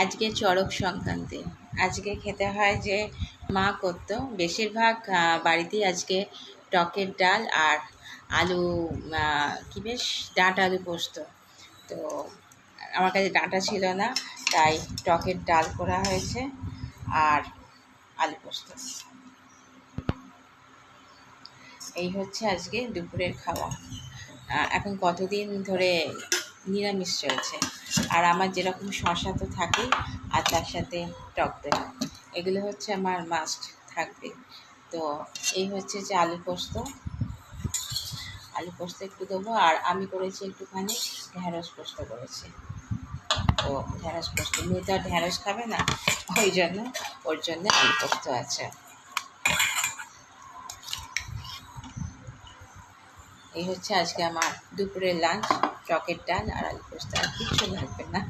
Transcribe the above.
আজকে চড়ক সংক্রান্তি। আজকে খেতে হয় যে মা করতো বেশিরভাগ বাড়িতেই আজকে টকের ডাল আর আলু, কি বেশ ডাঁটা আলু পোস্ত। তো আমার কাছে ডাঁটা ছিল না, তাই টকের ডাল করা হয়েছে আর আলু পোস্ত। এই হচ্ছে আজকে দুপুরের খাওয়া। এখন কতদিন ধরে নিরামিষ চলছে, আর আমার যেরকম শশা তো থাকেই, আর তার সাথে টক দই, এগুলো হচ্ছে আমার মাস্ট থাকবে। তো এই হচ্ছে যে আলু পোস্ত একটু দেবো, আর আমি করেছি একটুখানি ঢ্যাঁড়স পোস্ত করেছি। তো ঢ্যাঁড়স পোস্ত, মেয়ে তো আর ঢ্যাঁড়স খাবে না, ওর জন্য আলু পোস্ত আছে। এই হচ্ছে আজকে আমার দুপুরের লাঞ্চ, টকের ডাল আর আলু পোস্ত, আর কিচ্ছু লাগবে না।